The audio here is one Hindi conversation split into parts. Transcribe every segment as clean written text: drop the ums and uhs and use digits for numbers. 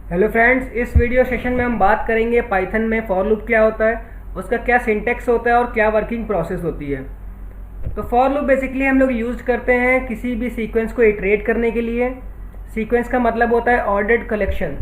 हेलो फ्रेंड्स, इस वीडियो सेशन में हम बात करेंगे पाइथन में फॉर लूप क्या होता है, उसका क्या सिंटेक्स होता है और क्या वर्किंग प्रोसेस होती है। तो फॉर लूप बेसिकली हम लोग यूज करते हैं किसी भी सीक्वेंस को इटरेट करने के लिए। सीक्वेंस का मतलब होता है ऑर्डर्ड कलेक्शन,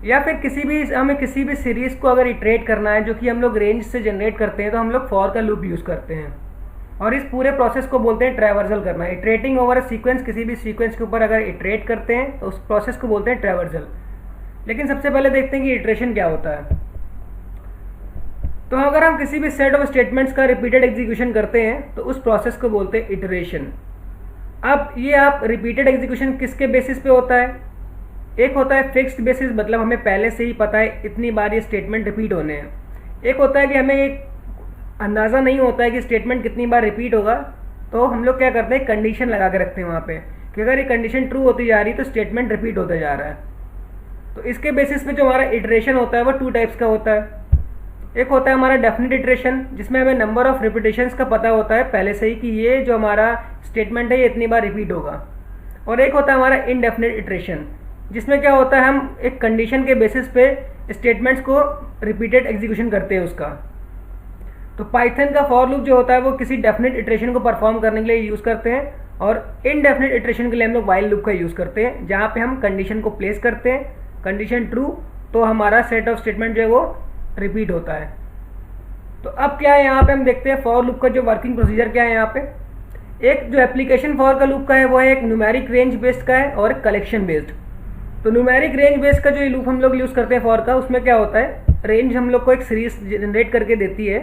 या फिर हमें किसी भी सीरीज़ को अगर इटरेट करना है जो कि हम लोग रेंज से जनरेट करते हैं तो हम लोग फॉर का लूप यूज़ करते हैं। और इस पूरे प्रोसेस को बोलते हैं ट्रैवर्सल करना। इटरेटिंग ओवर अ सीक्वेंस, किसी भी सीक्वेंस के ऊपर अगर इटरेट करते हैं तो उस प्रोसेस को बोलते हैं ट्रैवर्सल। लेकिन सबसे पहले देखते हैं कि इटरेशन क्या होता है। तो अगर हम किसी भी सेट ऑफ स्टेटमेंट्स का रिपीटेड एग्जीक्यूशन करते हैं तो उस प्रोसेस को बोलते हैं इटरेशन। अब ये आप रिपीटेड एग्जीक्यूशन किसके बेसिस पे होता है? एक होता है फिक्स्ड बेसिस, मतलब हमें पहले से ही पता है इतनी बार ये स्टेटमेंट रिपीट होने हैं। एक होता है कि हमें एक अंदाज़ा नहीं होता है कि स्टेटमेंट कितनी बार रिपीट होगा, तो हम लोग क्या करते हैं, कंडीशन लगा के रखते हैं वहाँ पे कि अगर ये कंडीशन ट्रू होती जा रही है तो स्टेटमेंट रिपीट होता जा रहा है। तो इसके बेसिस पे जो हमारा इटरेशन होता है वो टू टाइप्स का होता है। एक होता है हमारा डेफिनेट इटरेशन, जिसमें हमें नंबर ऑफ रिपीटेशंस का पता होता है पहले से ही कि ये जो हमारा स्टेटमेंट है ये इतनी बार रिपीट होगा। और एक होता है हमारा इनडेफिनेट इटरेशन, जिसमें क्या होता है हम एक कंडीशन के बेसिस पे स्टेटमेंट्स को रिपीटेड एग्जीक्यूशन करते हैं उसका। तो पाइथन का फॉर लूप जो होता है वो किसी डेफिनेट इटरेशन को परफॉर्म करने के लिए यूज़ करते हैं, और इनडेफिनेट इटरेशन के लिए हम लोग व्हाइल लूप का यूज़ करते हैं, जहाँ पे हम कंडीशन को प्लेस करते हैं। कंडीशन ट्रू तो हमारा सेट ऑफ स्टेटमेंट जो है वो रिपीट होता है। तो अब क्या है, यहाँ पे हम देखते हैं फॉर लूप का जो वर्किंग प्रोसीजर क्या है। यहाँ पे एक जो एप्लीकेशन फॉर का लूप का है वो है एक न्यूमेरिक रेंज बेस्ड का है और एक कलेक्शन बेस्ड। तो न्यूमेरिक रेंज बेस्ड का जो लूप हम लोग यूज़ करते हैं फॉर का, उसमें क्या होता है, रेंज हम लोग को एक सीरीज जनरेट करके देती है,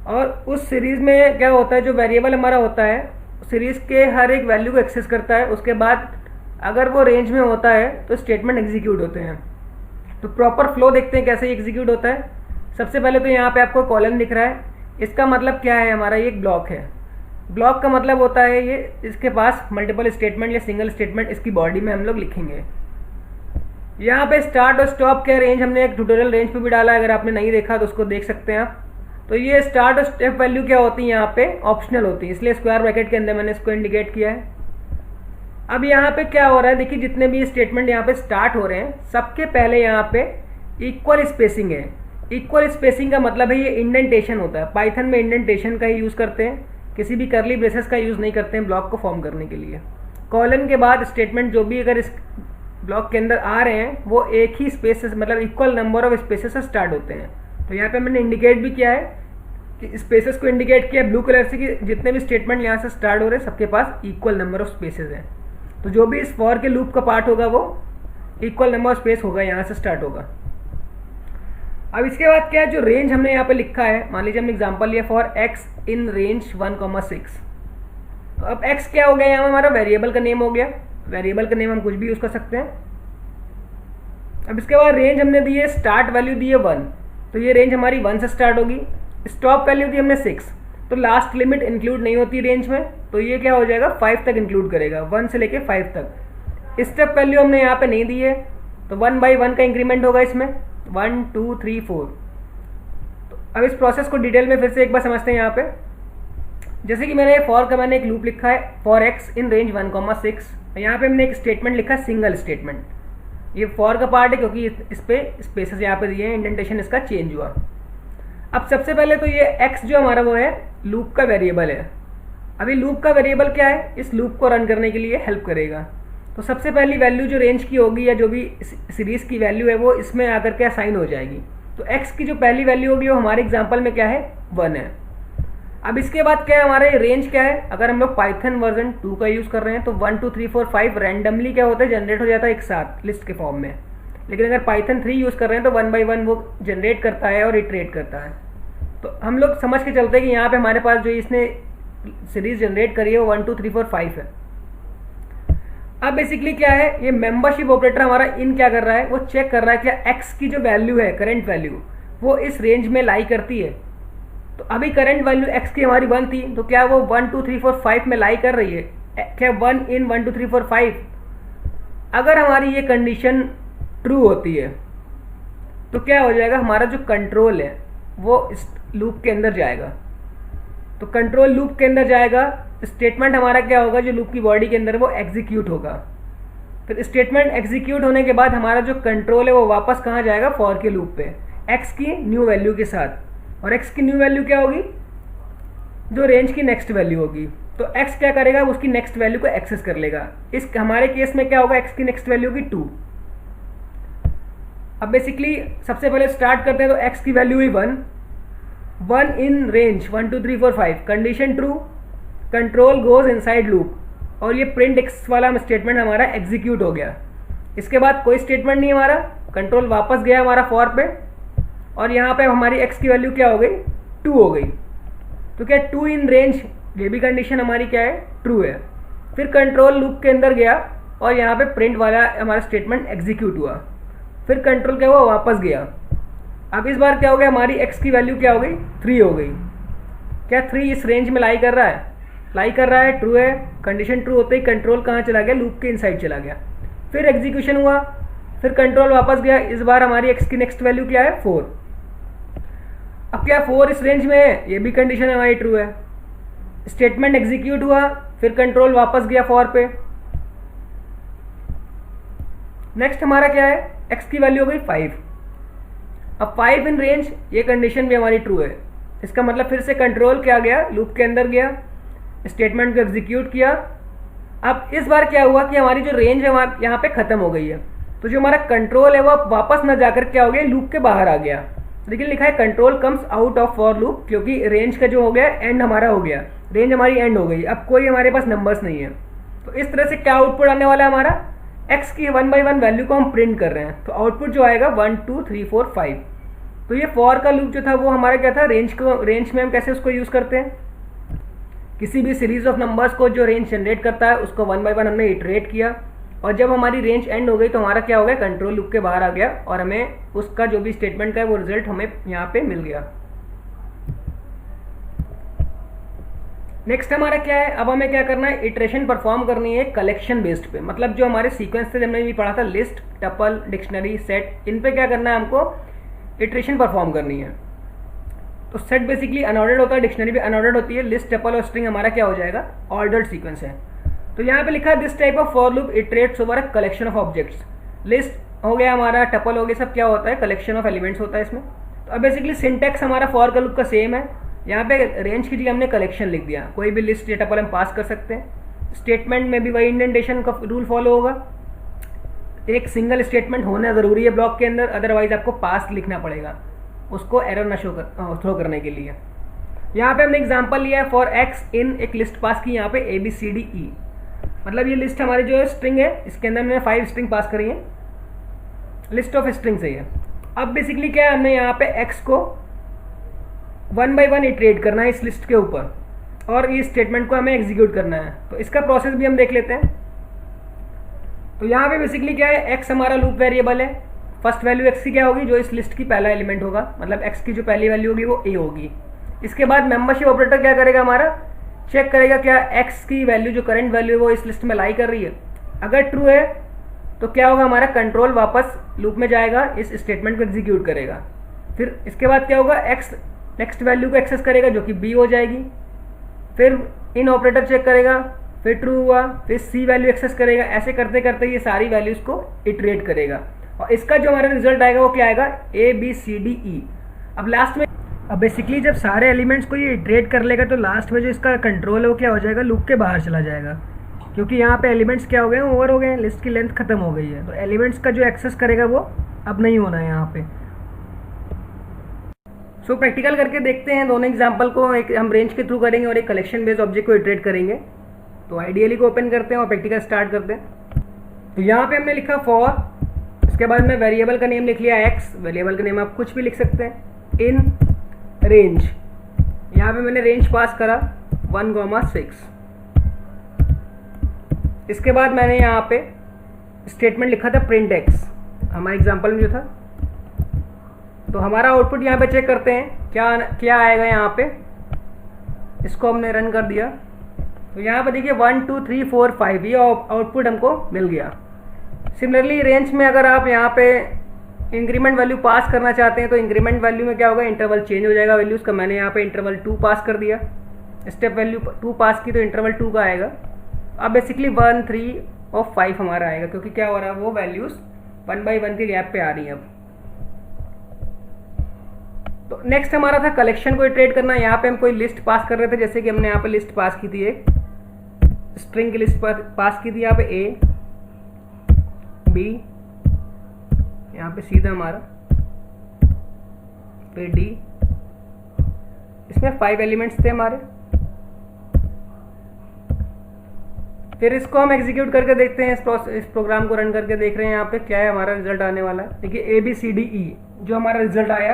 और उस सीरीज़ में क्या होता है, जो वेरिएबल हमारा होता है सीरीज़ के हर एक वैल्यू को एक्सेस करता है। उसके बाद अगर वो रेंज में होता है तो स्टेटमेंट एग्जीक्यूट होते हैं। तो प्रॉपर फ्लो देखते हैं कैसे एग्जीक्यूट होता है। सबसे पहले तो यहाँ पे आपको कॉलम दिख रहा है, इसका मतलब क्या है, हमारा ये एक ब्लॉक है। ब्लॉक का मतलब होता है ये इसके पास मल्टीपल स्टेटमेंट या सिंगल स्टेटमेंट इसकी बॉडी में हम लोग लिखेंगे। यहाँ पे स्टार्ट और स्टॉप के रेंज हमने एक ट्यूटोरियल रेंज पे भी डाला है, अगर आपने नहीं देखा तो उसको देख सकते हैं आप। तो ये स्टार्ट और स्टेप वैल्यू क्या होती है, यहाँ पे ऑप्शनल होती है, इसलिए स्क्वायर ब्रैकेट के अंदर मैंने इसको इंडिकेट किया है। अब यहाँ पे क्या हो रहा है, देखिए जितने भी स्टेटमेंट यहाँ पे स्टार्ट हो रहे हैं सबके पहले यहाँ पे इक्वल स्पेसिंग है। इक्वल स्पेसिंग का मतलब है ये इंडेंटेशन होता है। पाइथन में इंडेंटेशन का ही यूज़ करते हैं, किसी भी करली ब्रेसेस का यूज़ नहीं करते हैं ब्लॉक को फॉर्म करने के लिए। कॉलन के बाद स्टेटमेंट जो भी अगर इस ब्लॉक के अंदर आ रहे हैं वो एक ही स्पेस से, मतलब इक्वल नंबर ऑफ स्पेसेस से स्टार्ट होते हैं। तो यहाँ पे मैंने इंडिकेट भी किया है कि स्पेसेस को इंडिकेट किया ब्लू कलर से कि जितने भी स्टेटमेंट यहाँ से स्टार्ट हो रहे हैं सबके पास इक्वल नंबर ऑफ स्पेसेस हैं। तो जो भी इस फॉर के लूप का पार्ट होगा वो इक्वल नंबर ऑफ स्पेस होगा, यहाँ से स्टार्ट होगा। अब इसके बाद क्या है, जो रेंज हमने यहाँ पे लिखा है, मान लीजिए हमने एग्जांपल लिया फॉर एक्स इन रेंज 1,6। तो अब एक्स क्या हो गया, यहाँ हमारा वेरिएबल का नेम हो गया। वेरिएबल का नेम हम कुछ भी यूज़ कर सकते हैं। अब इसके बाद रेंज हमने दी है, स्टार्ट वैल्यू दी है 1, तो ये रेंज हमारी 1 से स्टार्ट होगी। स्टॉप वैल्यू दी हमने 6, तो लास्ट लिमिट इंक्लूड नहीं होती रेंज में, तो ये क्या हो जाएगा 5 तक इंक्लूड करेगा, 1 से लेके 5 तक। स्टेप वैल्यू हमने यहाँ पे नहीं दी है, तो 1 by 1 का इंक्रीमेंट होगा इसमें, 1 2 3 4। तो अब इस प्रोसेस को डिटेल में फिर से एक बार समझते हैं। यहाँ पे जैसे कि मैंने फॉर का मैंने एक लूप लिखा है फॉर एक्स इन रेंज 1,6। यहाँ पे हमने एक स्टेटमेंट लिखा है सिंगल स्टेटमेंट। ये फॉर का पार्ट है क्योंकि इस पे स्पेसेस यहाँ पे दिए हैं, इंडेंटेशन इसका चेंज हुआ। अब सबसे पहले तो ये x जो हमारा वो है लूप का वेरिएबल है। अभी लूप का वेरिएबल क्या है, इस लूप को रन करने के लिए हेल्प करेगा। तो सबसे पहली वैल्यू जो रेंज की होगी या जो भी सीरीज की वैल्यू है वो इसमें आकर के असाइन हो जाएगी। तो x की जो पहली वैल्यू होगी वो हमारे एग्जाम्पल में क्या है, 1 है। अब इसके बाद क्या है, हमारे रेंज क्या है, अगर हम लोग पाइथन वर्जन 2 का यूज़ कर रहे हैं तो 1 2 3 4 5 रैंडमली क्या होता है, जनरेट हो जाता है एक साथ लिस्ट के फॉर्म में। लेकिन अगर पाइथन 3 यूज़ कर रहे हैं तो 1 by 1 वो जनरेट करता है और इटरेट करता है। तो हम लोग समझ के चलते हैं कि यहाँ पे हमारे पास जो इसने सीरीज जनरेट करी है वो 1 2 3 4 5 है। अब बेसिकली क्या है, ये मेंबरशिप ऑपरेटर हमारा इन क्या कर रहा है, वो चेक कर रहा है क्या एक्स की जो वैल्यू है करंट वैल्यू वो इस रेंज में लाई करती है। तो अभी करंट वैल्यू एक्स की हमारी 1 थी, तो क्या वो 1 2 3 4 5 में लाई कर रही है, क्या 1 इन 1 2 3 4 5। अगर हमारी ये कंडीशन ट्रू होती है तो क्या हो जाएगा, हमारा जो कंट्रोल है वो इस लूप के अंदर जाएगा। तो कंट्रोल लूप के अंदर जाएगा, स्टेटमेंट हमारा क्या होगा जो लूप की बॉडी के अंदर वो एग्जीक्यूट होगा। फिर स्टेटमेंट एग्जीक्यूट होने के बाद हमारा जो कंट्रोल है वो वापस कहाँ जाएगा, फॉर के लूप पे, एक्स की न्यू वैल्यू के साथ। और एक्स की न्यू वैल्यू क्या होगी, जो रेंज की नेक्स्ट वैल्यू होगी। तो एक्स क्या करेगा, उसकी नेक्स्ट वैल्यू को एक्सेस कर लेगा। इस हमारे केस में क्या होगा, एक्स की नेक्स्ट वैल्यू होगी 2। अब बेसिकली सबसे पहले स्टार्ट करते हैं, तो एक्स की वैल्यू हुई 1 in range 1 2 3 4 5, condition true, control goes inside loop, और ये प्रिंट एक्स वाला स्टेटमेंट हमारा एग्जीक्यूट हो गया। इसके बाद कोई स्टेटमेंट नहीं हमारा, कंट्रोल वापस गया हमारा फॉर पे, और यहाँ पे हमारी एक्स की वैल्यू क्या हो गई, 2 हो गई। तो क्या 2 इन रेंज, ये भी कंडीशन हमारी क्या है, ट्रू है। फिर कंट्रोल लूप के अंदर गया और यहाँ पे प्रिंट वाला हमारा स्टेटमेंट एग्जीक्यूट हुआ। फिर कंट्रोल क्या हुआ, वापस गया। अब इस बार क्या हो गया, हमारी एक्स की वैल्यू क्या हो गई, 3 हो गई। क्या 3 इस रेंज में लाई कर रहा है, लाई कर रहा है, ट्रू है। कंडीशन ट्रू होते ही कंट्रोल कहाँ चला गया, लूप के इनसाइड चला गया। फिर एग्जीक्यूशन हुआ, फिर कंट्रोल वापस गया। इस बार हमारी एक्स की नेक्स्ट वैल्यू क्या है, 4। अब क्या 4 इस रेंज में है, ये भी कंडीशन हमारी ट्रू है। स्टेटमेंट एग्जीक्यूट हुआ, फिर कंट्रोल वापस गया फॉर पे। नेक्स्ट हमारा क्या है, एक्स की वैल्यू हो गई 5। अब 5 इन रेंज, ये कंडीशन भी हमारी ट्रू है। इसका मतलब फिर से कंट्रोल क्या गया, लूप के अंदर गया, स्टेटमेंट को एग्जीक्यूट किया। अब इस बार क्या हुआ कि हमारी जो रेंज है यहाँ पे खत्म हो गई है। तो जो हमारा कंट्रोल है वो वापस ना जाकर क्या हो गया, लूप के बाहर आ गया। लेकिन लिखा है control comes out of for loop, क्योंकि रेंज का जो हो गया एंड हमारा हो गया, रेंज हमारी एंड हो गई। अब कोई हमारे पास नंबर्स नहीं है। तो इस तरह से क्या आउटपुट आने वाला है, हमारा एक्स की 1 by 1 वैल्यू को हम प्रिंट कर रहे हैं। तो आउटपुट जो आएगा 1 2 3 4 5। तो ये फॉर का लूप जो था वो हमारा क्या था, रेंज में हम कैसे उसको यूज करते हैं, किसी भी सीरीज ऑफ नंबर्स को जो रेंज जनरेट करता है उसको 1 by 1 हमने इटरेट किया, और जब हमारी रेंज एंड हो गई तो हमारा क्या हो गया, कंट्रोल लूप के बाहर आ गया, और हमें उसका जो भी स्टेटमेंट का है वो रिजल्ट हमें यहाँ पे मिल गया। नेक्स्ट हमारा क्या है, अब हमें क्या करना है, इटरेशन परफॉर्म करनी है कलेक्शन बेस्ड पे। मतलब जो हमारे सीक्वेंस थे, हमने भी पढ़ा था, लिस्ट, टपल, डिक्शनरी, सेट, इन पे क्या करना है, हमको इटरेशन परफॉर्म करनी है। तो सेट बेसिकली अनऑर्डर्ड होता है, डिक्शनरी भी अनऑर्डर्ड होती है, लिस्ट, टपल और स्ट्रिंग हमारा क्या हो जाएगा, ऑर्डर्ड सीक्वेंस है। तो यहाँ पे लिखा है this type of for loop iterates over a collection of objects. List हो गया हमारा, टपल हो गया, सब क्या होता है, कलेक्शन ऑफ एलिमेंट्स होता है इसमें। तो अब बेसिकली सिंटेक्स हमारा फॉर का लूप का सेम है। यहाँ पे रेंज की जगह हमने कलेक्शन लिख दिया, कोई भी लिस्ट या टपल हम पास कर सकते हैं। स्टेटमेंट में भी वही इंडेंटेशन का रूल फॉलो होगा, एक सिंगल स्टेटमेंट होना ज़रूरी है ब्लॉक के अंदर, अदरवाइज आपको पास लिखना पड़ेगा उसको एरर ना थ्रो करने के लिए। यहाँ पे हमने एग्जांपल लिया है, फॉर एक्स इन एक लिस्ट पास की यहाँ पे ABCDE। मतलब ये लिस्ट हमारी जो है स्ट्रिंग है, इसके अंदर हमने 5 स्ट्रिंग पास करी है, लिस्ट ऑफ स्ट्रिंग से है। अब बेसिकली क्या है, हमने यहाँ पे एक्स को 1 by 1 इटरेट करना है इस लिस्ट के ऊपर, और इस स्टेटमेंट को हमें एग्जीक्यूट करना है। तो इसका प्रोसेस भी हम देख लेते हैं। तो यहाँ पे बेसिकली क्या है, एक्स हमारा लूप वेरिएबल है, फर्स्ट वैल्यू एक्स की क्या होगी, जो इस लिस्ट की पहला एलिमेंट होगा, मतलब एक्स की जो पहली वैल्यू होगी वो ए होगी। इसके बाद मेंबरशिप ऑपरेटर क्या करेगा, हमारा चेक करेगा क्या एक्स की वैल्यू जो करंट वैल्यू है वो इस लिस्ट में लाई कर रही है। अगर ट्रू है तो क्या होगा, हमारा कंट्रोल वापस लूप में जाएगा, इस स्टेटमेंट को एग्जीक्यूट करेगा। फिर इसके बाद क्या होगा, एक्स नेक्स्ट वैल्यू को एक्सेस करेगा जो कि बी हो जाएगी। फिर इन ऑपरेटर चेक करेगा, फिर ट्रू हुआ, फिर सी वैल्यू एक्सेस करेगा। ऐसे करते करते ये सारी वैल्यूज़ को इटरेट करेगा, और इसका जो हमारा रिजल्ट आएगा वो क्या आएगा, ABCDE। अब लास्ट में, अब बेसिकली जब सारे एलिमेंट्स को ये इटरेट कर लेगा तो लास्ट में जो इसका कंट्रोल है वो क्या हो जाएगा, लूप के बाहर चला जाएगा, क्योंकि यहाँ पे एलिमेंट्स क्या हो गए, ओवर हो गए हैं, लिस्ट की लेंथ खत्म हो गई है। तो एलिमेंट्स का जो एक्सेस करेगा वो अब नहीं होना है यहाँ पे। सो प्रैक्टिकल करके देखते हैं दोनों एग्जाम्पल को, एक हम रेंज के थ्रू करेंगे और एक कलेक्शन बेस्ड ऑब्जेक्ट को इटरेट करेंगे। तो आइडियली को ओपन करते हैं और प्रैक्टिकल स्टार्ट करते हैं। तो यहाँ पे हमने लिखा फॉर, उसके बाद में वेरिएबल का नेम लिख लिया एक्स, वेरिएबल का नेम आप कुछ भी लिख सकते हैं, इन रेंज, यहाँ पे मैंने रेंज पास करा 1,6। इसके बाद मैंने यहाँ पे स्टेटमेंट लिखा था प्रिंट एक्स, हमारे एग्जाम्पल में जो था। तो हमारा आउटपुट यहाँ पे चेक करते हैं क्या क्या आएगा यहाँ पे। इसको हमने रन कर दिया, तो यहाँ पे देखिए 1 2 3 4 5 ये आउटपुट हमको मिल गया। सिमिलरली रेंज में अगर आप यहाँ पे इंक्रीमेंट वैल्यू पास करना चाहते हैं तो इंक्रीमेंट वैल्यू में क्या होगा, इंटरवल चेंज हो जाएगा वैल्यूज़ का। मैंने यहाँ पे इंटरवल 2 पास कर दिया, स्टेप वैल्यू 2 पास की तो इंटरवल 2 का आएगा। अब बेसिकली 1 3 ऑफ 5 हमारा आएगा, क्योंकि क्या हो रहा है वो वैल्यूज़ 1/1 के गैप पे आ रही हैं अब। तो नेक्स्ट हमारा था कलेक्शन को इटरेट करना। यहाँ पे हम कोई लिस्ट पास कर रहे थे, जैसे कि हमने यहाँ पे लिस्ट पास की थी, एक स्ट्रिंग की लिस्ट पास की थी यहाँ पे A B, यहाँ पे सीधा हमारा पे D, इसमें 5 एलिमेंट्स थे हमारे। फिर इसको हम एग्जीक्यूट करके देखते हैं, इस प्रोग्राम को रन करके देख रहे हैं यहाँ पे क्या है हमारा रिजल्ट आने वाला है। देखिए ABCDE जो हमारा रिजल्ट आया।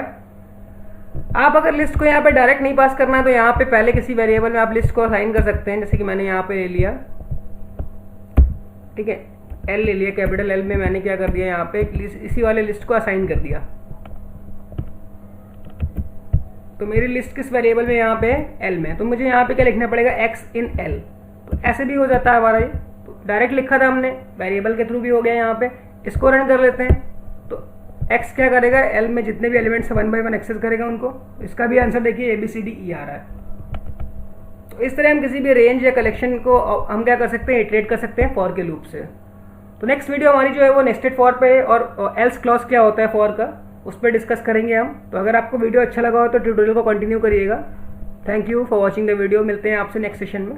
आप अगर लिस्ट को यहाँ पे डायरेक्ट नहीं पास करना है तो यहाँ पे पहले किसी वेरिएबल में आप लिस्ट को असाइन कर सकते हैं, जैसे कि मैंने यहाँ पे ले लिया, ठीक है, L ले लिया, कैपिटल L में मैंने क्या कर दिया यहाँ पे इसी वाले लिस्ट को असाइन कर दिया। तो मेरी लिस्ट किस वेरिएबल में यहाँ पे L में, तो मुझे यहाँ पे क्या लिखना पड़ेगा X in L। तो ऐसे भी हो जाता है हमारा ये, तो डायरेक्ट लिखा था हमने, वेरिएबल के थ्रू भी हो गया यहाँ पे। इसको रन कर लेते हैं तो X क्या करेगा, L में जितने भी एलिमेंट्स 1/1 एक्सेस करेगा उनको। इसका भी आंसर देखिए ABCDE आ रहा है। तो इस तरह हम किसी भी रेंज या कलेक्शन को हम क्या कर सकते हैं, इटरेट कर सकते हैं फॉर के लूप से। तो नेक्स्ट वीडियो हमारी जो है वो नेस्टेड फॉर पे और एल्स क्लॉज क्या होता है फॉर का, उस पर डिस्कस करेंगे हम। तो अगर आपको वीडियो अच्छा लगा हो तो ट्यूटोरियल को कंटिन्यू करिएगा। Thank you for watching the video. मिलते हैं आपसे नेक्स्ट सेशन में।